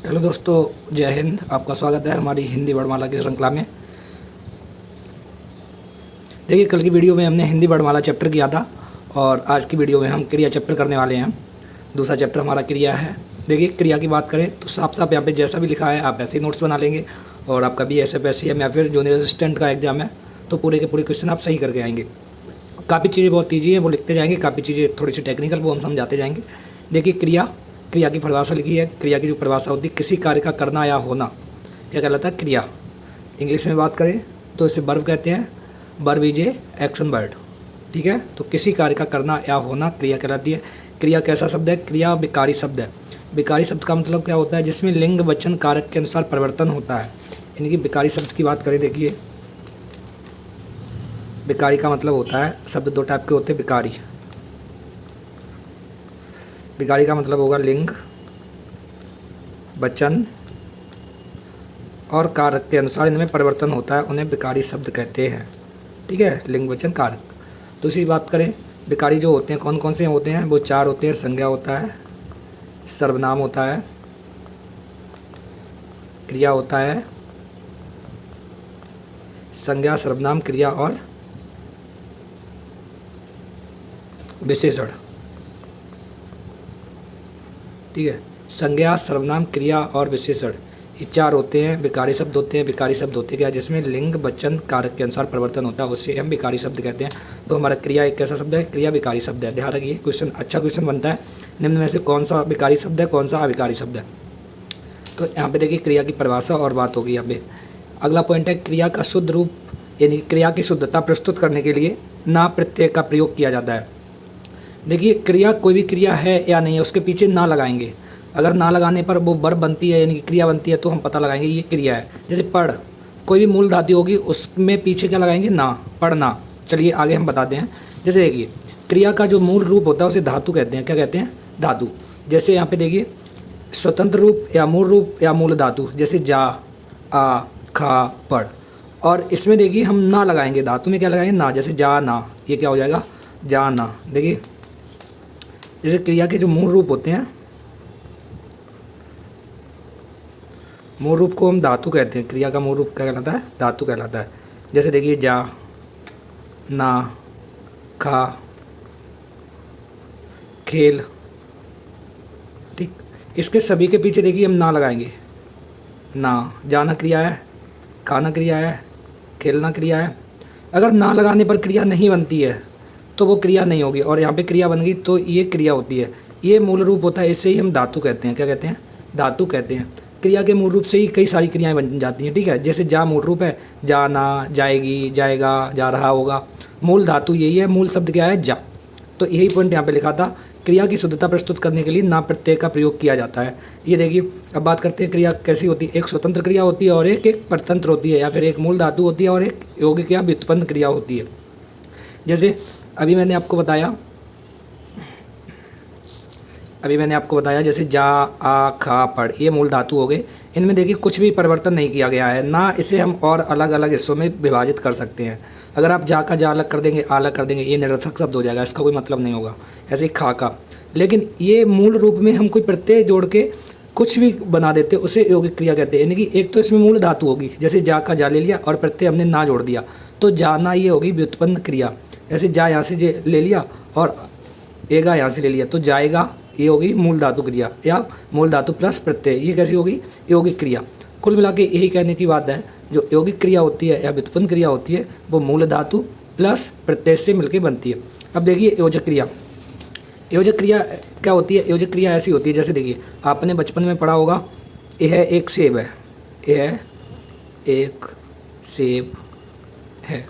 Hello दोस्तों, जय हिंद। आपका स्वागत है हमारी हिंदी वर्णमाला की श्रृंखला में। देखिए, कल की वीडियो में हमने हिंदी वर्णमाला चैप्टर किया था और आज की वीडियो में हम क्रिया चैप्टर करने वाले हैं। दूसरा चैप्टर हमारा क्रिया है। देखिए, क्रिया की बात करें तो साफ साफ यहाँ पे जैसा भी लिखा है आप ऐसे ही नोट्स बना लेंगे और आपका भी SFSCM या फिर जूनियर असिस्टेंट का एग्जाम है तो पूरे के पूरे क्वेश्चन आप सही करके आएंगे। काफ़ी चीज़ें बहुत ईजी हैं, वो लिखते जाएंगे। काफ़ी चीज़ें थोड़ी सी टेक्निकल, वो हम समझाते जाएंगे। देखिए, क्रिया की परिभाषा लिखी है। क्रिया की जो परिभाषा होती है, किसी कार्य का करना या होना, क्या कहलाता है? क्रिया। इंग्लिश में बात करें तो इसे वर्ब कहते हैं। Verb is a action word. ठीक है, तो किसी कार्य का करना या होना क्रिया कहलाती है। क्रिया कैसा शब्द है? क्रिया विकारी शब्द है। विकारी शब्द का मतलब क्या होता है? जिसमें लिंग वचन कारक के अनुसार परिवर्तन होता है, यानी कि विकारी शब्द की बात करें। देखिए, विकारी का मतलब होता है, शब्द दो टाइप के होते हैं। विकारी का मतलब होगा लिंग वचन और कारक के अनुसार इनमें परिवर्तन होता है, उन्हें विकारी शब्द कहते हैं। ठीक है, लिंग वचन कारक। दूसरी बात करें, विकारी जो होते हैं कौन कौन से होते हैं? वो चार होते हैं। संज्ञा होता है, सर्वनाम होता है, क्रिया होता है। संज्ञा, सर्वनाम, क्रिया और विशेषण। ठीक है, संज्ञा, सर्वनाम, क्रिया और विशेषण, ये चार होते हैं। विकारी शब्द होते हैं। विकारी शब्द होते क्या? जिसमें लिंग वचन कारक के अनुसार परिवर्तन होता है, उससे हम विकारी शब्द कहते हैं। तो हमारा क्रिया एक कैसा शब्द है? क्रिया विकारी शब्द है। ध्यान रखिए, क्वेश्चन अच्छा क्वेश्चन बनता है। निम्न में से कौन सा विकारी शब्द है, कौन सा अविकारी शब्द है? तो यहाँ पे देखिए, क्रिया की परिभाषा और बात होगी यहाँ पे। अगला पॉइंट है, क्रिया का शुद्ध रूप, यानी क्रिया की शुद्धता प्रस्तुत करने के लिए ना प्रत्यय का प्रयोग किया जाता है। देखिए, क्रिया कोई भी क्रिया है या नहीं है, उसके पीछे ना लगाएंगे। अगर ना लगाने पर वो वर्ब बनती है, यानी कि क्रिया बनती है, तो हम पता लगाएंगे ये क्रिया है। जैसे पढ़, कोई भी मूल धातु होगी, उसमें पीछे क्या लगाएंगे? ना, पढ़ना। चलिए आगे हम बताते हैं। जैसे देखिए, क्रिया का जो मूल रूप होता है उसे धातु कहते हैं। क्या कहते हैं? धातु। जैसे यहाँ पे देखिए, स्वतंत्र रूप या मूल रूप या मूल धातु, जैसे जा, आ, खा, पढ़। और इसमें देखिए हम ना लगाएंगे, धातु में क्या लगाएंगे? ना। जैसे जा ना, ये क्या हो जाएगा? जाना। देखिए, जैसे क्रिया के जो मूल रूप होते हैं, मूल रूप को हम धातु कहते हैं। क्रिया का मूल रूप क्या कहलाता है? धातु कहलाता है। जैसे देखिए, जा, ना, खा, खेल। ठीक, इसके सभी के पीछे देखिए हम ना लगाएंगे। ना, जाना क्रिया है, खाना क्रिया है, खेलना क्रिया है। अगर ना लगाने पर क्रिया नहीं बनती है तो वो क्रिया नहीं होगी, और यहाँ पे क्रिया बन गई तो ये क्रिया होती है। ये मूल रूप होता है, इससे ही हम धातु कहते हैं। क्या कहते हैं? धातु कहते हैं। क्रिया के मूल रूप से ही कई सारी क्रियाएं बन जाती हैं। ठीक है, जैसे जा मूल रूप है, जाना, जाएगी, जाएगा, जा रहा होगा। मूल धातु यही है। मूल शब्द क्या है? जा। तो यही पॉइंट यहाँ पे लिखा था, क्रिया की शुद्धता प्रस्तुत करने के लिए ना प्रत्यय का प्रयोग किया जाता है। ये देखिए, अब बात करते हैं क्रिया कैसी होती है। एक स्वतंत्र क्रिया होती है और एक परतंत्र होती है, या फिर एक मूल धातु होती है और एक यौगिक या व्युत्पन्न क्रिया होती है। जैसे अभी मैंने आपको बताया, जैसे जा, आ, खा, पढ़, ये मूल धातु हो गए। इनमें देखिए कुछ भी परिवर्तन नहीं किया गया है, ना इसे हम और अलग अलग हिस्सों में विभाजित कर सकते हैं। अगर आप जा का जा अलग कर देंगे, आ अलग कर देंगे, ये निरर्थक शब्द हो जाएगा, इसका कोई मतलब नहीं होगा। ऐसे ही खा का। लेकिन ये मूल रूप में हम कोई प्रत्यय जोड़ के कुछ भी बना देते, उसे यौगिक क्रिया कहते हैं। यानी कि एक तो इसमें मूल धातु होगी, जैसे जा का जा ले लिया और प्रत्यय हमने ना जोड़ दिया, तो जाना ये होगी व्युत्पन्न क्रिया। ऐसे जा यहाँ से ले लिया और एगा यहाँ से ले लिया, तो जाएगा, ये होगी मूल धातु क्रिया या मूल धातु प्लस प्रत्यय। ये कैसी होगी? यौगिक क्रिया। कुल मिला के यही कहने की बात है, जो यौगिक क्रिया होती है या व्युत्पन्न क्रिया होती है, वो मूल धातु प्लस प्रत्यय से मिलकर बनती है। अब देखिए, योजक क्रिया। योजक क्रिया क्या होती है? योजक क्रिया ऐसी होती है, जैसे देखिए आपने बचपन में पढ़ा होगा, यह एक सेब है, यह एक सेब है।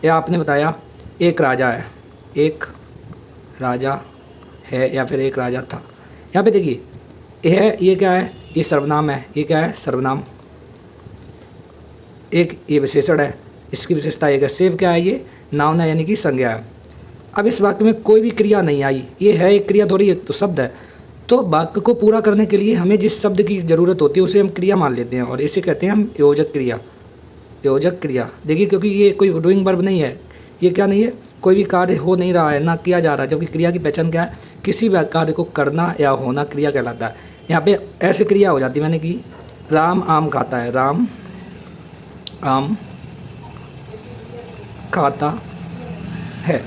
या आपने बताया एक राजा है, एक राजा है, या फिर एक राजा था। यहाँ पे देखिए, ये क्या है? ये सर्वनाम है। ये क्या है? सर्वनाम। एक ये विशेषण है, इसकी विशेषता एक है। सेब क्या है? ये नाउन है, यानी कि संज्ञा है। अब इस वाक्य में कोई भी क्रिया नहीं आई, ये है एक क्रिया थोड़ी, एक तो शब्द है। तो वाक्य को पूरा करने के लिए हमें जिस शब्द की ज़रूरत होती है उसे हम क्रिया मान लेते हैं, और इसे कहते हैं हम योजक क्रिया। योजक क्रिया देखिए, क्योंकि ये कोई डूइंग वर्ब नहीं है, ये क्या नहीं है, कोई भी कार्य हो नहीं रहा है, ना किया जा रहा है। जबकि क्रिया की पहचान क्या है? किसी भी कार्य को करना या होना क्रिया कहलाता है। यहाँ पे ऐसे क्रिया हो जाती है, मैंने की राम आम खाता है, राम आम खाता है।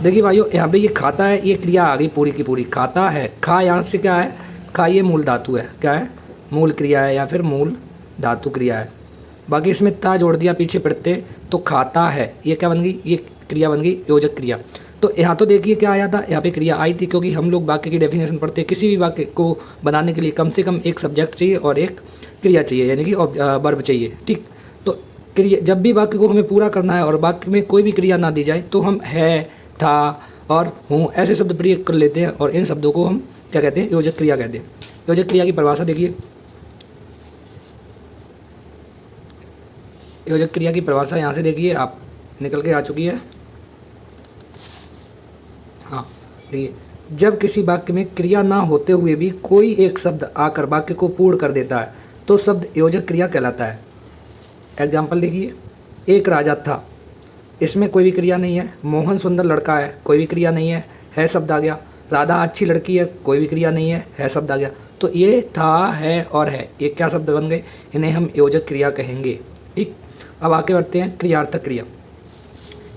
देखिए भाइयों, यहाँ पे ये खाता है, ये क्रिया आ गई पूरी की पूरी, खाता है। खा यहाँ से क्या है, खा ये मूल धातु है, क्या है, मूल क्रिया है या फिर मूल धातु क्रिया है। बाकी इसमें ता जोड़ दिया पीछे पढ़ते तो खाता है, ये क्या बन गई, ये क्रिया बन गई योजक क्रिया। तो यहाँ तो देखिए क्या आया था, यहाँ पे क्रिया आई थी, क्योंकि हम लोग वाक्य की डेफिनेशन पढ़ते हैं, किसी भी वाक्य को बनाने के लिए कम से कम एक सब्जेक्ट चाहिए और एक क्रिया चाहिए, यानी कि वर्ब चाहिए। ठीक, तो क्रिया जब भी वाक्य को हमें पूरा करना है और वाक्य में कोई भी क्रिया ना दी जाए तो हम है, था और हूँ ऐसे शब्द प्रयोग कर लेते हैं, और इन शब्दों को हम क्या कहते हैं, योजक क्रिया कहते हैं। योजक क्रिया की परिभाषा देखिए, योजक क्रिया की परिभाषा यहाँ से देखिए आप निकल के आ चुकी है। हाँ देखिए, जब किसी वाक्य में क्रिया ना होते हुए भी कोई एक शब्द आकर वाक्य को पूर्ण कर देता है तो शब्द योजक क्रिया कहलाता है। एग्जाम्पल देखिए, एक राजा था, इसमें कोई भी क्रिया नहीं है। मोहन सुंदर लड़का है, कोई भी क्रिया नहीं है शब्द आ गया। राधा अच्छी लड़की है, कोई भी क्रिया नहीं है शब्द आ गया। तो ये था, है और है, ये क्या शब्द बन गए, इन्हें हम योजक क्रिया कहेंगे। ठीक, अब आगे बढ़ते हैं क्रियार्थक क्रिया।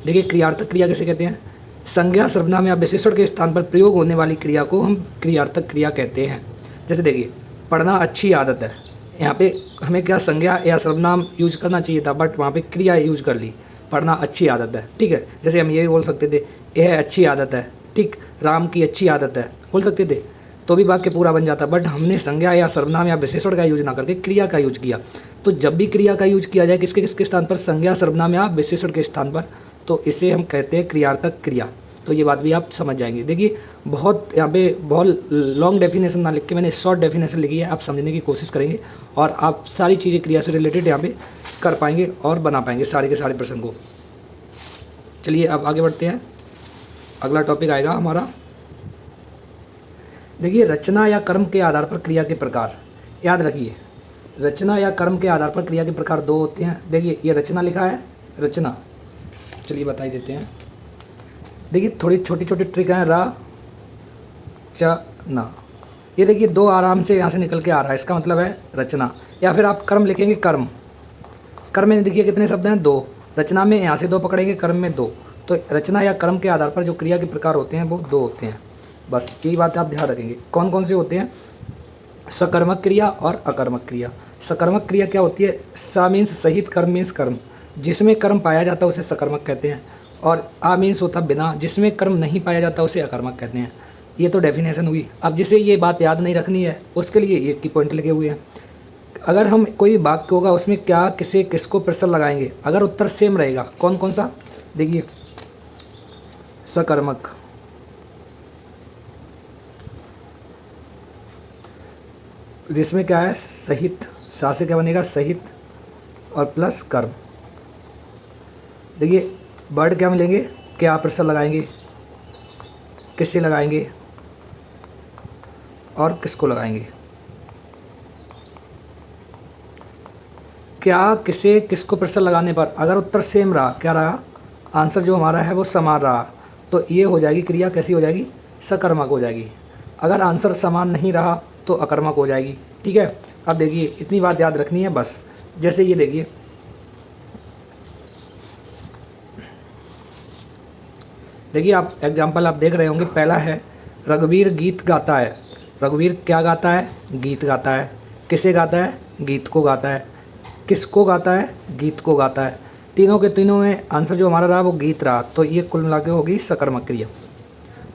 देखिए क्रियार्थक क्रिया किसे कहते हैं, संज्ञा सर्वनाम या विशेषण के स्थान पर प्रयोग होने वाली क्रिया को हम क्रियार्थक क्रिया कहते हैं। जैसे देखिए, पढ़ना अच्छी आदत है, यहाँ पे हमें क्या संज्ञा या सर्वनाम यूज करना चाहिए था, बट वहाँ पे क्रिया यूज कर ली, पढ़ना अच्छी आदत है। ठीक है, जैसे हम ये भी बोल सकते थे, यह अच्छी आदत है। ठीक, राम की अच्छी आदत है बोल सकते थे, तो भी वाक्य पूरा बन जाता, बट हमने संज्ञा या सर्वनाम या विशेषण का यूज ना करके क्रिया का यूज किया। तो जब भी क्रिया का यूज किया जाए किसके किसके स्थान पर, संज्ञा सर्वनाम या विशेषण के स्थान पर, तो इसे हम कहते हैं क्रियार्थक क्रिया। तो ये बात भी आप समझ जाएंगे। देखिए बहुत यहाँ पे बहुत लॉन्ग डेफिनेशन ना लिख के मैंने शॉर्ट डेफिनेशन लिखी है, आप समझने की कोशिश करेंगे और आप सारी चीज़ें क्रिया से रिलेटेड यहाँ पे कर पाएंगे और बना पाएंगे सारे के सारे प्रश्न को। चलिए अब आगे बढ़ते हैं, अगला टॉपिक आएगा हमारा। देखिए रचना या कर्म के आधार पर क्रिया के प्रकार, याद रखिए रचना या कर्म के आधार पर क्रिया के प्रकार दो होते हैं। देखिए ये रचना लिखा है, रचना, चलिए बता ही देते हैं। देखिए थोड़ी छोटी छोटी ट्रिक है, रा च ना, ये देखिए दो आराम से यहाँ से निकल के आ रहा है, इसका मतलब है रचना। या फिर आप कर्म लिखेंगे, कर्म, कर्म में देखिए कितने शब्द हैं, दो। रचना में यहाँ से दो पकड़ेंगे, कर्म में दो। तो रचना या कर्म के आधार पर जो क्रिया के प्रकार होते हैं वो दो होते हैं, बस यही बात आप ध्यान रखेंगे। कौन कौन से होते हैं, सकर्मक क्रिया और अकर्मक क्रिया। सकर्मक क्रिया क्या होती है, सा मीन्स सहित, कर्म मीन्स कर्म, जिसमें कर्म पाया जाता है उसे सकर्मक कहते हैं, और आ मीन्स होता बिना, जिसमें कर्म नहीं पाया जाता उसे अकर्मक कहते हैं। ये तो डेफिनेशन हुई। अब जिसे ये बात याद नहीं रखनी है उसके लिए ये की पॉइंट लगे हुए हैं। अगर हम कोई वाक्य होगा उसमें क्या, किसे, किसको प्रश्न लगाएंगे, अगर उत्तर सेम रहेगा, कौन कौन सा, देखिए सकर्मक, जिसमें क्या है सहित, सा से क्या बनेगा सहित और प्लस कर्म। देखिए वर्ड क्या मिलेंगे, क्या प्रश्न लगाएंगे, किससे लगाएंगे और किसको लगाएंगे। क्या, किसे, किसको प्रश्न लगाने पर अगर उत्तर सेम रहा, क्या रहा, आंसर जो हमारा है वो समान रहा, तो ये हो जाएगी क्रिया, कैसी हो जाएगी, सकर्मक हो जाएगी। अगर आंसर समान नहीं रहा तो अकर्मक हो जाएगी। ठीक है, अब देखिए इतनी बात याद रखनी है बस। जैसे ये देखिए, देखिए आप एग्जाम्पल आप देख रहे होंगे, पहला है रघुवीर गीत गाता है। रघुवीर क्या गाता है, गीत गाता है। किसे गाता है, गीत को गाता है। किसको गाता है, गीत को गाता है। तीनों के तीनों में आंसर जो हमारा रहा वो गीत रहा, तो ये कुल मिला के होगी सकर्मक क्रिया।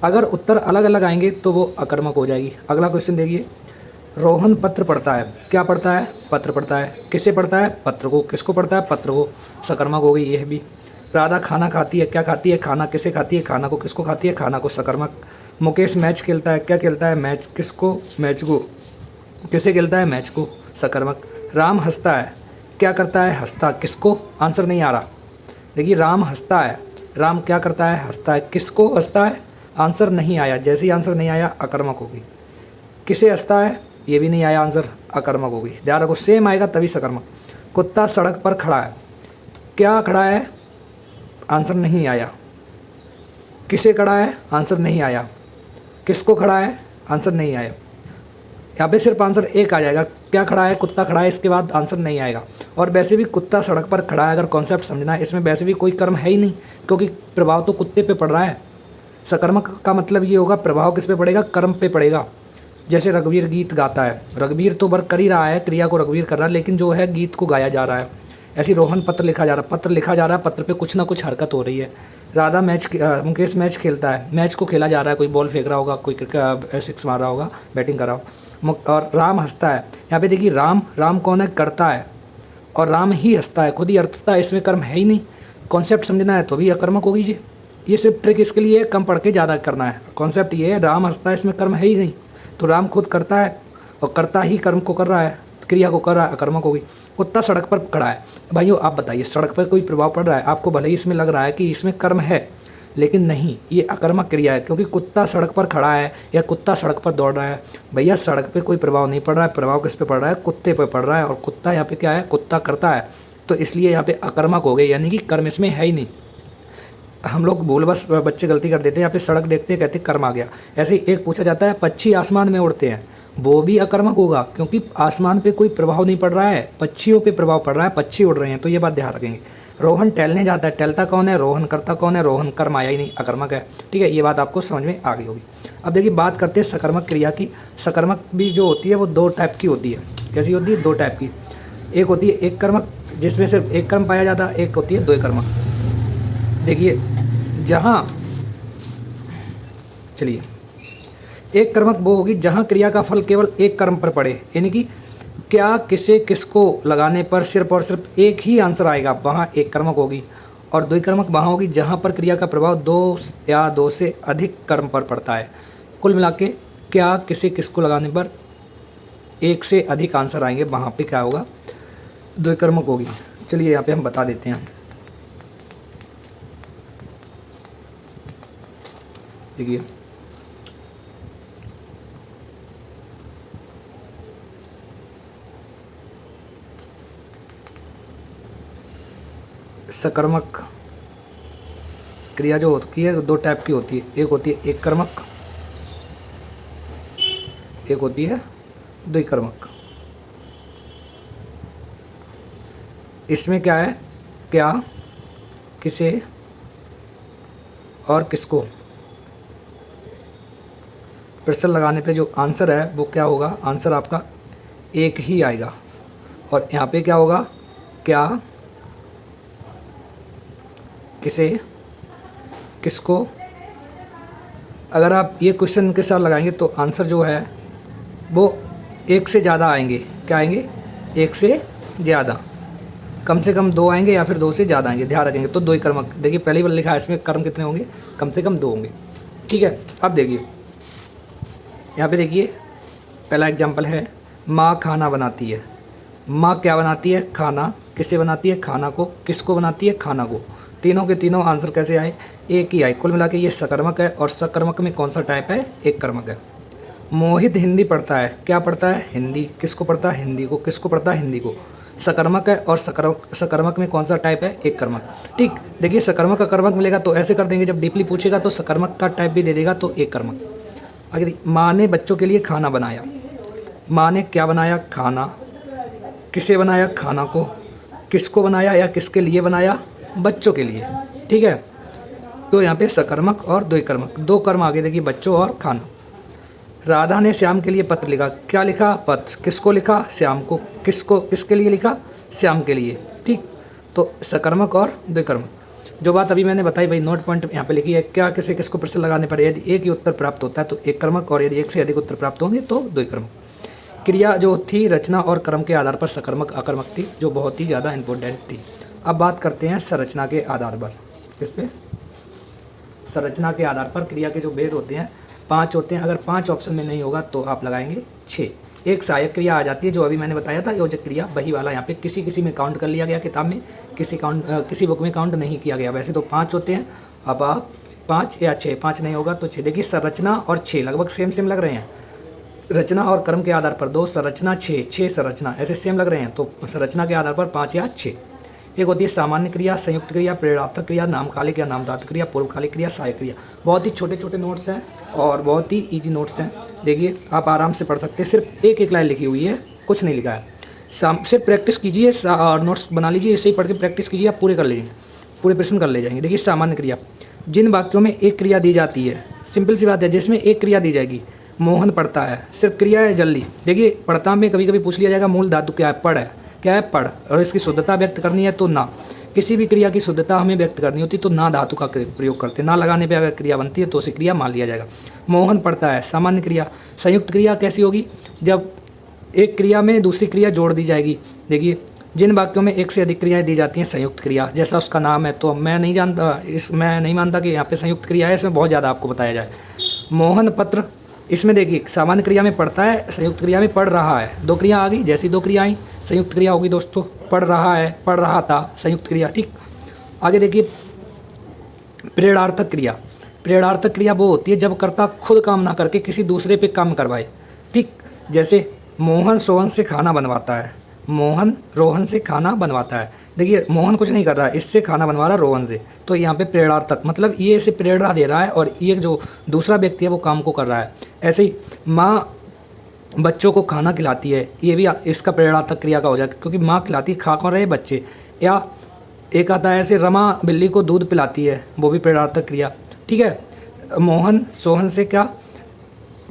अगर उत्तर अलग अलग आएंगे तो वो अकर्मक हो जाएगी। अगला क्वेश्चन देखिए, रोहन पत्र पढ़ता है। क्या पढ़ता है, पत्र पढ़ता है। किसे पढ़ता है, पत्र को। किसको पढ़ता है, पत्र को, सकर्मक हो गई यह भी। राधा खाना खाती है। क्या खाती है, खाना। किसे खाती है, खाना को। किसको खाती है, खाना को, सकर्मक। मुकेश मैच खेलता है। क्या खेलता है, मैच। किसको, मैच को। किसे खेलता है, मैच को, सकर्मक। राम हंसता है। क्या करता है, हंसता। किसको, आंसर नहीं आ रहा। देखिए राम हंसता है, राम क्या करता है, हंसता है। किसको हंसता है, आंसर नहीं आया। जैसे ही आंसर नहीं आया अकर्मक होगी। किसे हंसता है, ये भी नहीं आया आंसर, अकर्मक होगी। ध्यान रखो सेम आएगा तभी सकर्मक। कुत्ता सड़क पर खड़ा है। क्या खड़ा है, आंसर नहीं आया। किसे खड़ा है, आंसर नहीं आया। किसको खड़ा है, आंसर नहीं आया। यहाँ पे सिर्फ आंसर एक आ जाएगा, क्या खड़ा है, कुत्ता खड़ा है, इसके बाद आंसर नहीं आएगा। और वैसे भी कुत्ता सड़क पर खड़ा है, अगर कॉन्सेप्ट समझना है, इसमें वैसे भी कोई कर्म है ही नहीं, क्योंकि प्रभाव तो कुत्ते पे पड़ रहा है। सकर्मक का मतलब ये होगा प्रभाव किस पे पड़ेगा, कर्म पे पड़ेगा। जैसे रघुवीर गीत गाता है, रघुवीर तो वर्क कर ही रहा है, क्रिया को रघुवीर कर रहा है, लेकिन जो है गीत को गाया जा रहा है। ऐसे रोहन पत्र लिखा जा रहा है, पत्र लिखा जा रहा है, पत्र पे कुछ ना कुछ हरकत हो रही है। राधा मुकेश मैच खेलता है, मैच को खेला जा रहा है, कोई बॉल फेंक रहा होगा, कोई सिक्स मार रहा होगा, बैटिंग कर रहा हो। और राम हंसता है, यहाँ पे देखिए राम कौन है, करता है, और राम ही हंसता है, खुद ही अर्थता है, इसमें कर्म है ही नहीं। कॉन्सेप्ट समझना है तो भी अकर्मक हो कीजिए। ये सिर्फ ट्रिक इसके लिए कम पढ़ के ज़्यादा करना है। कॉन्सेप्ट ये है, राम हंसता है, इसमें कर्म है ही नहीं, तो राम खुद करता है और करता ही कर्म को कर रहा है, क्रिया को कर रहा है, अकर्मक होगी। कुत्ता सड़क पर खड़ा है, भाइयों आप बताइए सड़क पर कोई प्रभाव पड़ रहा है आपको, भले ही इसमें लग रहा है कि इसमें कर्म है, लेकिन नहीं, ये अकर्मक क्रिया है, क्योंकि कुत्ता सड़क पर खड़ा है या कुत्ता सड़क पर दौड़ रहा है। भैया सड़क पे कोई प्रभाव नहीं पड़ रहा है, प्रभाव किस पे पड़ रहा है, कुत्ते पे पड़ रहा है, और कुत्ता यहाँ पे क्या है, कुत्ता करता है, तो इसलिए यहाँ पे अकर्मक हो गए, यानी कि कर्म इसमें है ही नहीं। हम लोग भूल बस बच्चे गलती कर देते हैं, यहाँ पे सड़क देखते हैं कहते कर्म आ गया। ऐसे ही एक पूछा जाता है, पक्षी आसमान में उड़ते हैं, वो भी अकर्मक होगा, क्योंकि आसमान पे कोई प्रभाव नहीं पड़ रहा है, पक्षियों पे प्रभाव पड़ रहा है, पक्षी उड़ रहे हैं, तो ये बात ध्यान रखेंगे। रोहन टहलने जाता है, टहलता कौन है, रोहन करता कौन है, रोहन कर्म आया ही नहीं, अकर्मक है। ठीक है, ये बात आपको समझ में आ गई होगी। अब देखिए बात करते हैं सकर्मक क्रिया की। सकर्मक भी जो होती है वो दो टाइप की होती है। कैसी होती है, दो टाइप की। एक होती है एक कर्मक, जिसमें सिर्फ एक कर्म पाया जाता है, एक होती है द्वय कर्मक। देखिए जहाँ, चलिए, एक कर्मक वो होगी जहाँ क्रिया का फल केवल एक कर्म पर पड़े, यानी कि क्या किसे किसको लगाने पर सिर्फ और सिर्फ एक ही आंसर आएगा, वहाँ एक कर्मक होगी। और द्विकर्मक वहाँ होगी जहाँ पर क्रिया का प्रभाव दो या दो से अधिक कर्म पर पड़ता है। कुल मिला के क्या किसे किसको लगाने पर एक से अधिक आंसर आएंगे, वहाँ पे क्या होगा, द्विकर्मक होगी। चलिए यहाँ पे हम बता देते हैं। देखिए सकर्मक क्रिया जो होती है दो टाइप की होती है, एक होती है एक कर्मक, एक होती है द्विकर्मक। इसमें क्या है, क्या किसे और किसको प्रश्न लगाने पे जो आंसर है वो क्या होगा, आंसर आपका एक ही आएगा। और यहाँ पे क्या होगा, क्या किसे किसको। अगर आप ये क्वेश्चन के साथ लगाएंगे तो आंसर जो है वो एक से ज़्यादा आएंगे। क्या आएंगे, एक से ज़्यादा, कम से कम दो आएंगे या फिर दो से ज़्यादा आएंगे, ध्यान रखेंगे। तो दो ही कर्मक, देखिए पहली बार लिखा है, इसमें कर्म कितने होंगे, कम से कम दो होंगे। ठीक है, अब देखिए यहाँ पे देखिए पहला एग्जाम्पल है, माँ खाना बनाती है। माँ क्या बनाती है, खाना। किसे बनाती है, खाना को। किसको बनाती है, खाना को। तीनों के तीनों आंसर कैसे आए, एक ही आए। कुल मिला के ये सकर्मक है, और सकर्मक में कौन सा टाइप है, एक कर्मक है। मोहित हिंदी पढ़ता है। क्या पढ़ता है, हिंदी। किसको पढ़ता है, हिंदी को। किसको पढ़ता है, हिंदी को। सकर्मक है, और सकर्मक में कौन सा टाइप है, एक कर्मक। ठीक, देखिए सकर्मक का कर्मक मिलेगा तो ऐसे कर देंगे, जब डीपली पूछेगा तो सकर्मक का टाइप भी दे देगा तो एक कर्मक। अगर माँ ने बच्चों के लिए खाना बनाया, माँ ने क्या बनाया, खाना। किसे बनाया, खाना को। किसको बनाया या किसके लिए बनाया, बच्चों के लिए। ठीक है, तो यहाँ पे सकर्मक और द्विकर्मक, दो कर्म आगे देखिए, बच्चों और खाना। राधा ने श्याम के लिए पत्र लिखा। क्या लिखा, पत्र। किसको लिखा, श्याम को। किसको, किसके लिए लिखा, श्याम के लिए। ठीक, तो सकर्मक और द्विकर्मक। जो बात अभी मैंने बताई भाई, नोट पॉइंट यहाँ पे लिखी है, क्या किसे किसको प्रश्न लगाने पर यदि एक ही उत्तर प्राप्त होता है तो एक कर्मक, और यदि एक से अधिक उत्तर प्राप्त होंगे तो द्विकर्मक। क्रिया जो थी रचना और कर्म के आधार पर सकर्मक अकर्मक थी, जो बहुत ही ज़्यादा इंपॉर्टेंट थी। अब बात करते हैं संरचना के आधार पर। किस पे, संरचना के आधार पर क्रिया के जो भेद होते हैं 5 होते हैं। अगर 5 ऑप्शन में नहीं होगा तो आप लगाएंगे 6। एक सहायक क्रिया आ जाती है, जो अभी मैंने बताया था, योजक क्रिया, वही वाला। यहाँ पे किसी में काउंट कर लिया गया किताब में, किसी बुक में काउंट नहीं किया गया। वैसे तो 5 होते हैं, अब आप 5 या 6, 5 नहीं होगा तो 6। देखिए संरचना और 6 लगभग सेम लग रहे हैं। रचना और कर्म के आधार पर 2 संरचना, 6 संरचना, ऐसे सेम लग रहे हैं, तो संरचना के आधार पर 5 या 6। एक होती है सामान्य क्रिया, संयुक्त क्रिया, प्रेरणात्मक क्रिया, नामकालिक या नामदात क्रिया, पूर्वकालिक क्रिया, सहायक क्रिया। बहुत ही छोटे छोटे नोट्स हैं और बहुत ही ईजी नोट्स हैं, देखिए आप आराम से पढ़ सकते हैं, सिर्फ एक एक लाइन लिखी हुई है, कुछ नहीं लिखा है। सिर्फ प्रैक्टिस कीजिए और नोट्स बना लीजिए, ऐसे ही पढ़ के प्रैक्टिस कीजिए, आप पूरे कर लीजिए, पूरे प्रश्न कर ले जाएंगे। देखिए सामान्य क्रिया, जिन वाक्यों में एक क्रिया दी जाती है, सिंपल सी बात है, जिसमें एक क्रिया दी जाएगी। मोहन पढ़ता है, सिर्फ क्रिया है जल्दी। देखिए पढ़ता में कभी कभी पूछ लिया जाएगा मूल धातु क्या है, पढ़ है, क्या है पढ़, और इसकी शुद्धता व्यक्त करनी है तो ना। किसी भी क्रिया की शुद्धता हमें व्यक्त करनी होती तो ना धातु का प्रयोग करते हैं, ना लगाने पे अगर क्रिया बनती है तो उसे क्रिया मान लिया जाएगा। मोहन पढ़ता है, सामान्य क्रिया। संयुक्त क्रिया कैसी होगी, जब एक क्रिया में दूसरी क्रिया जोड़ दी जाएगी। देखिए जिन वाक्यों में एक से अधिक क्रियाएं दी जाती हैं, संयुक्त क्रिया, जैसा उसका नाम है, तो मैं नहीं मानता कि यहाँ पे संयुक्त क्रिया है, इसमें बहुत ज़्यादा आपको बताया जाए। मोहन पत्र, इसमें देखिए सामान्य क्रिया में पढ़ता है, संयुक्त क्रिया में पढ़ रहा है, दो क्रिया आ गई, जैसी दो क्रिया आई संयुक्त क्रिया होगी दोस्तों। पढ़ रहा है, पढ़ रहा था, संयुक्त क्रिया। ठीक, आगे देखिए प्रेरणार्थक क्रिया। प्रेरणार्थक क्रिया वो होती है जब कर्ता खुद काम ना करके किसी दूसरे पे काम करवाए। ठीक, जैसे मोहन सोहन से खाना बनवाता है, मोहन रोहन से खाना बनवाता है। देखिए मोहन कुछ नहीं कर रहा है, इससे खाना बनवा रहा है रोहन से, तो यहाँ पे प्रेरणार्थक मतलब ये इसे प्रेरणा दे रहा है और ये जो दूसरा व्यक्ति है वो काम को कर रहा है। ऐसे ही माँ बच्चों को खाना खिलाती है, ये भी इसका प्रेरणार्थक क्रिया का हो जाएगा, क्योंकि माँ खिलाती है, खा कौन रहे बच्चे। या एक आता है ऐसे, रमा बिल्ली को दूध पिलाती है, वो भी प्रेरणार्थक क्रिया। ठीक है, मोहन सोहन से क्या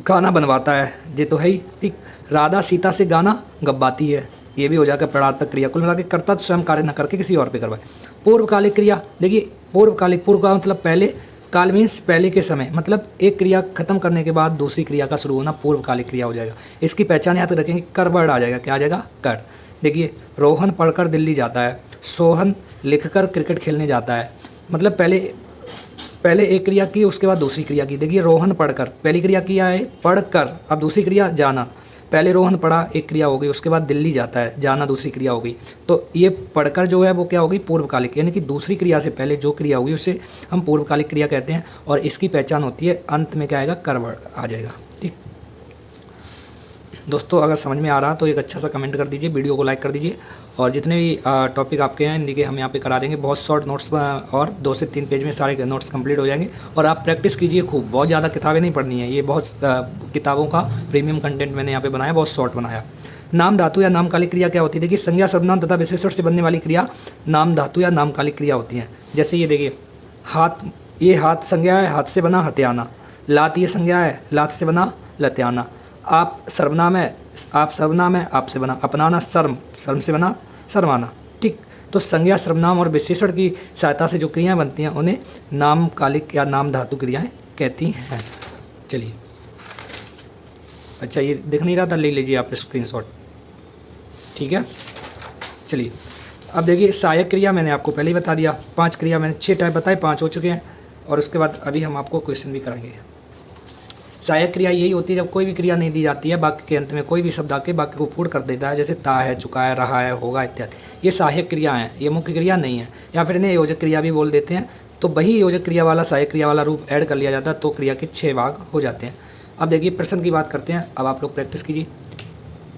गाना बनवाता है, ये तो है ही। ठीक, राधा सीता से गाना गब्बाती है, ये भी हो जाएगा प्रेरणार्थक क्रिया। कुल मिला के कर्ता स्वयं कार्य न करके किसी और पे करवाए। पूर्वकालिक क्रिया, देखिए पूर्वकालिक, पूर्व का मतलब पहले, काल मीन्स पहले के समय, मतलब एक क्रिया खत्म करने के बाद दूसरी क्रिया का शुरू होना पूर्वकालिक क्रिया हो जाएगा। इसकी पहचान यहाँ तक रखेंगे, कर वर्ड आ जाएगा, क्या आ जाएगा, कर। देखिए रोहन पढ़कर दिल्ली जाता है, सोहन लिखकर क्रिकेट खेलने जाता है, मतलब पहले एक क्रिया की, उसके बाद दूसरी क्रिया की। देखिए रोहन पढ़कर, पहली क्रिया किया है पढ़कर, अब दूसरी क्रिया जाना। पहले रोहन पढ़ा, एक क्रिया हो गई, उसके बाद दिल्ली जाता है, जाना दूसरी क्रिया हो गई। तो ये पढ़कर जो है वो क्या होगी, पूर्वकालिक, यानी कि दूसरी क्रिया से पहले जो क्रिया होगी उसे हम पूर्वकालिक क्रिया कहते हैं। और इसकी पहचान होती है, अंत में क्या आएगा, कर वर्ड आ जाएगा। ठीक दोस्तों, अगर समझ में आ रहा तो एक अच्छा सा कमेंट कर दीजिए, वीडियो को लाइक कर दीजिए, और जितने भी टॉपिक आपके हैं हिंदी के हम यहाँ पे करा देंगे। बहुत शॉर्ट नोट्स और 2 से 3 पेज में सारे नोट्स कंप्लीट हो जाएंगे। और आप प्रैक्टिस कीजिए खूब, बहुत ज़्यादा किताबें नहीं पढ़नी है, ये बहुत किताबों का प्रीमियम कंटेंट मैंने यहाँ पे बनाया, बहुत शॉर्ट बनाया। नाम धातु या नामकालिक क्रिया क्या होती है, देखिए संज्ञा सर्वनाम तथा विशेषण से बनने वाली क्रिया नाम धातु या नामकालिक क्रिया होती हैं। जैसे ये देखिए हाथ, ये हाथ संज्ञा है, हाथ से बना हत्याना। लात ये संज्ञा है, लात से बना लत्याना। आप सर्वनाम है, आप सर्वनाम है, आप से बना अपनाना। शर्म, शर्म से बना शर्माना। ठीक, तो संज्ञा सर्वनाम और विशेषण की सहायता से जो क्रियाएं बनती हैं उन्हें नामकालिक या नाम धातु क्रियाएं कहती हैं। चलिए, अच्छा ये दिख नहीं रहा था, ले लीजिए आप स्क्रीनशॉट। ठीक है, चलिए अब देखिए सहायक क्रिया मैंने आपको पहले ही बता दिया, 5 क्रिया मैंने 6 टाइप बताए, 5 हो चुके हैं। और उसके बाद अभी हम आपको क्वेश्चन भी कराएंगे। सहायक क्रिया यही होती है जब कोई भी क्रिया नहीं दी जाती है, वाक्य के अंत में कोई भी शब्द आके वाक्य को पूर्ण कर देता है, जैसे ता है, चुका है, रहा है, होगा इत्यादि। ये सहायक क्रिया हैं, ये मुख्य क्रिया नहीं है। या फिर इन्हें योजक क्रिया भी बोल देते हैं। तो वही योजक क्रिया वाला सहायक क्रिया वाला रूप ऐड कर लिया जाता है तो क्रिया के 6 भाग हो जाते हैं। अब देखिए प्रश्न की बात करते हैं, अब आप लोग प्रैक्टिस कीजिए।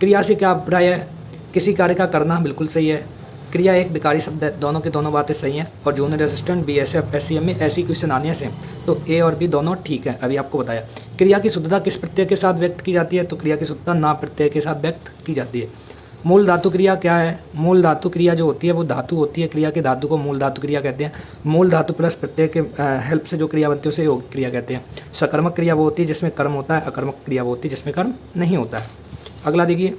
क्रिया से क्या अभिप्राय है, किसी कार्य का करना बिल्कुल सही है। क्रिया एक विकारी शब्द है, दोनों की दोनों बातें सही हैं। और जूनियर असिस्टेंट BSF SCM में ऐसी क्वेश्चन आने हैं सेम, तो A और B दोनों ठीक है। अभी आपको बताया क्रिया की शुद्धता किस प्रत्यय के साथ व्यक्त की जाती है, तो क्रिया की शुद्धता ना प्रत्यय के साथ व्यक्त की जाती है। मूल धातु क्रिया क्या है, मूल धातु क्रिया जो होती है वो धातु होती है, क्रिया के धातु को मूल धातु क्रिया कहते हैं। मूल धातु प्लस प्रत्यय के हेल्प से जो क्रिया बनती है उसे योग क्रिया कहते हैं। सकर्मक क्रिया वो होती है जिसमें कर्म होता है, अकर्मक क्रिया वो होती है जिसमें कर्म नहीं होता है। अगला देखिए,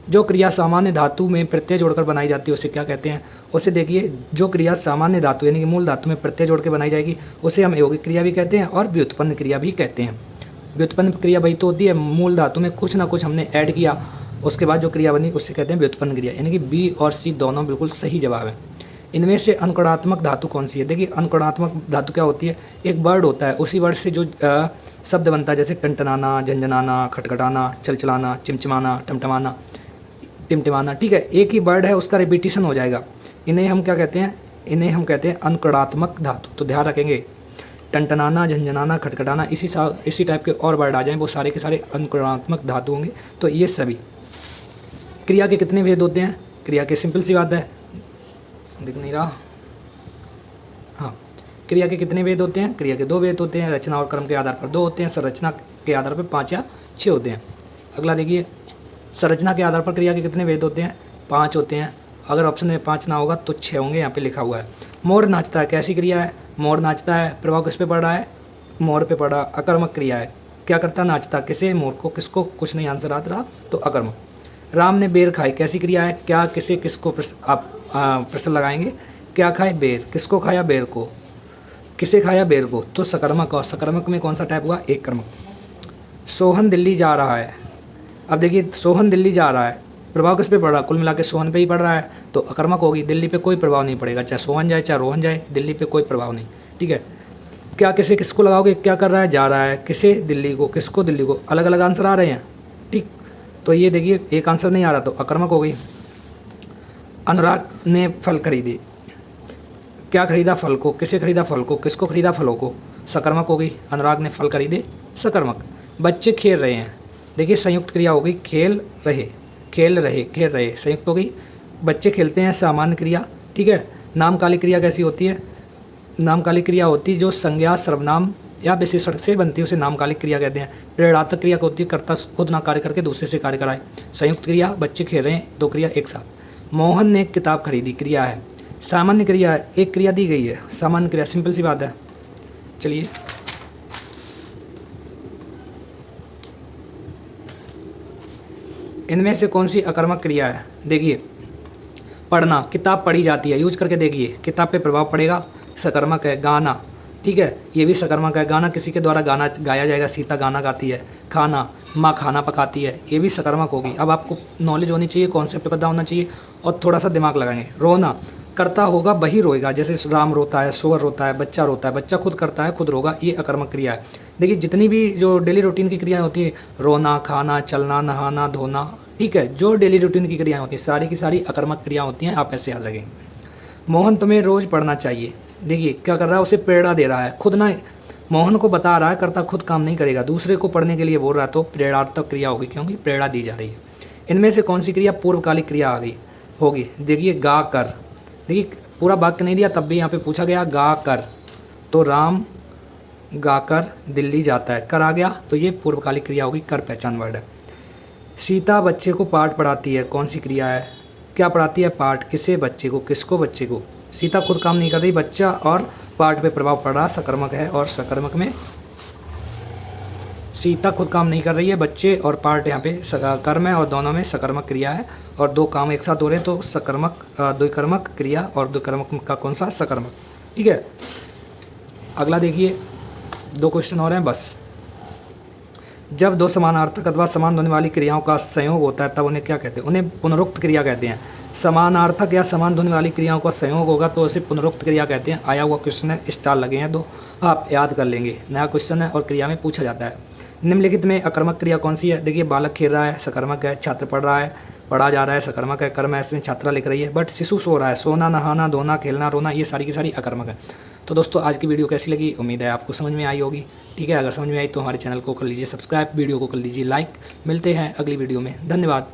जो क्रिया सामान्य धातु में प्रत्यय जोड़कर बनाई जाती है उसे क्या कहते हैं। उसे देखिए, जो क्रिया सामान्य धातु यानी कि मूल धातु में प्रत्यय जोड़ के बनाई जाएगी उसे हम यौगिक क्रिया भी कहते हैं और व्युत्पन्न क्रिया भी कहते हैं। व्युत्पन्न क्रिया वही तो होती है, मूल धातु में कुछ ना कुछ हमने ऐड किया, उसके बाद जो क्रिया बनी उसे कहते हैं व्युत्पन्न क्रिया, यानी कि B और C दोनों बिल्कुल सही जवाब है। इनमें से अनुकरणात्मक धातु कौन सी है, देखिए अनुकरणात्मक धातु क्या होती है, एक वर्ड होता है, उसी वर्ड से जो शब्द बनता है, जैसे टनटनाना, झंझनाना, खटखटाना, चलचलाना, चिमचिमाना, टमटमाना, टिमटिमाना। ठीक है, एक ही वर्ड है, उसका रिपीटिशन हो जाएगा। इन्हें हम क्या कहते हैं, इन्हें हम कहते हैं अनुकरणात्मक धातु। तो ध्यान रखेंगे, टनटनाना, झंझनाना, खटखटाना, इसी टाइप के और वर्ड आ जाएं, वो सारे के सारे अनुकरणात्मक धातु होंगे। तो ये सभी क्रिया के कितने भेद होते हैं, क्रिया के सिंपल सी बात है, दिख नहीं रहा, हाँ, क्रिया के कितने भेद होते हैं, क्रिया के 2 भेद होते हैं। रचना और कर्म के आधार पर 2 होते हैं, संरचना के आधार पर 5 या 6 होते हैं। अगला देखिए, संरचना के आधार पर क्रिया के कितने भेद होते हैं? 5 होते हैं। अगर ऑप्शन में 5 ना होगा तो 6 होंगे, यहाँ पे लिखा हुआ है। मोर नाचता है, कैसी क्रिया है? मोर नाचता है, प्रभाव किस पे पड़ रहा है? मोर पे पड़ रहा। अकर्मक क्रिया है, क्या करता? नाचता। किसे? मोर को। किसको? कुछ नहीं, आंसर आ रहा तो अकर्मक। राम ने बेर खाई, कैसी क्रिया है? क्या, किसे, किसको? आप प्रश्न लगाएंगे। क्या खाए? बेर। किसको खाया? बेर को। किसे खाया? बेर को। तो सकर्मक। और सकर्मक में कौन सा टाइप हुआ? एक कर्मक। सोहन दिल्ली जा रहा है, अब देखिए सोहन दिल्ली जा रहा है, प्रभाव किस पे पड़ रहा है? कुल मिला के सोहन पे ही पड़ रहा है, तो अकर्मक होगी। दिल्ली पे कोई प्रभाव नहीं पड़ेगा, चाहे सोहन जाए चाहे रोहन जाए, दिल्ली पे कोई प्रभाव नहीं। ठीक है। क्या, किसे, किसको लगाओगे? क्या कर रहा है? जा रहा है। किसे? दिल्ली को। किसको? दिल्ली को। अलग अलग आंसर आ रहे हैं। ठीक, तो ये देखिए एक आंसर नहीं आ रहा तो अकर्मक हो गई। अनुराग ने फल खरीदे, क्या खरीदा? फल को। किसे खरीदा? फल को। किसको खरीदा? फलों को। सकर्मक हो गई। अनुराग ने फल खरीदे, सकर्मक। बच्चे खेल रहे हैं, देखिए संयुक्त क्रिया हो गई। खेल रहे, खेल रहे, खेल रहे, संयुक्त हो गई। बच्चे खेलते हैं, सामान्य क्रिया। ठीक है। नामकाली क्रिया कैसी होती है? नामकाली क्रिया होती है जो संज्ञा सर्वनाम या विशेषण से बनती है, उसे नामकालिक क्रिया कहते हैं। प्रेरणात्मक क्रिया होती है कर्ता खुद ना कार्य करके दूसरे से कार्य कराए। संयुक्त क्रिया, बच्चे खेल रहे हैं, दो क्रिया एक साथ। मोहन ने किताब खरीदी, क्रिया है। सामान्य क्रिया है, एक क्रिया दी गई है, सामान्य क्रिया, सिंपल सी बात है। चलिए इनमें से कौन सी अकर्मक क्रिया है? देखिए पढ़ना, किताब पढ़ी जाती है, यूज करके देखिए, किताब पे प्रभाव पड़ेगा, सकर्मक है। गाना, ठीक है, ये भी सकर्मक है। गाना किसी के द्वारा गाना गाया जाएगा, सीता गाना गाती है। खाना, माँ खाना पकाती है, ये भी सकर्मक होगी। अब आपको नॉलेज होनी चाहिए, कॉन्सेप्ट पता होना चाहिए और थोड़ा सा दिमाग लगाएंगे। रोना, करता होगा वही रोएगा, जैसे राम रोता है, सुअर रोता है, बच्चा रोता है, बच्चा खुद करता है खुद रोगा, ये अकर्मक क्रिया है। देखिए जितनी भी जो डेली रूटीन की क्रियाएं होती है, रोना, खाना, चलना, नहाना, धोना, ठीक है, जो डेली रूटीन की क्रियाएं होती हैं सारी की सारी अकर्मक क्रिया होती हैं, आप ऐसे याद रखें। मोहन तुम्हें रोज़ पढ़ना चाहिए, देखिए क्या कर रहा है, उसे प्रेरणा दे रहा है, खुद ना मोहन को बता रहा है, करता खुद काम नहीं करेगा, दूसरे को पढ़ने के लिए बोल रहा है, तो प्रेरणात्मक क्रिया होगी, क्योंकि प्रेरणा दी जा रही है। इनमें से कौन सी क्रिया पूर्वकालिक क्रिया आ गई होगी? देखिए गा कर, देखिए पूरा वाक्य नहीं दिया तब भी यहाँ पे पूछा गया गा कर, तो राम गाकर दिल्ली जाता है, कर आ गया, तो ये पूर्वकालिक क्रिया होगी, कर पहचान वर्ड है। सीता बच्चे को पाठ पढ़ाती है, कौन सी क्रिया है? क्या पढ़ाती है? पाठ। किसे? बच्चे को। किसको? बच्चे को। सीता खुद काम नहीं कर रही, बच्चा और पाठ पे प्रभाव पड़ रहा, सकर्मक है। और सकर्मक में सीता खुद काम नहीं कर रही है, बच्चे और पाठ यहाँ पे कर्म है, और दोनों में सकर्मक क्रिया है, और दो काम एक साथ हो रहे हैं, तो सकर्मक द्विकर्मक क्रिया और द्विकर्मक का कौन सा? सकर्मक। ठीक है। अगला देखिए, दो क्वेश्चन और हैं बस। जब दो समानार्थक अथवा समान ध्वनि वाली क्रियाओं का संयोग होता है तब उन्हें क्या कहते हैं? उन्हें पुनरुक्त क्रिया कहते हैं। समानार्थक या समान ध्वनि वाली क्रियाओं का संयोग होगा तो उसे पुनरुक्त क्रिया कहते हैं। आया हुआ क्वेश्चन है, स्टार लगे हैं दो, आप याद कर लेंगे, नया क्वेश्चन है और क्रिया में पूछा जाता है। निम्नलिखित में अकर्मक क्रिया कौन सी है? देखिए बालक खेल रहा है, सकर्मक है। छात्र पढ़ रहा है, पढ़ा जा रहा है, सकर्मक है। कर्म है, इसमें छात्रा लिख रही है। बट शिशु सो रहा है, सोना, नहाना, धोना, खेलना, रोना, ये सारी की सारी अकर्मक है। तो दोस्तों आज की वीडियो कैसी लगी? उम्मीद है आपको समझ में आई होगी। ठीक है, अगर समझ में आई तो हमारे चैनल को कर लीजिए सब्सक्राइब, वीडियो को कर लीजिए लाइक। मिलते हैं अगली वीडियो में, धन्यवाद।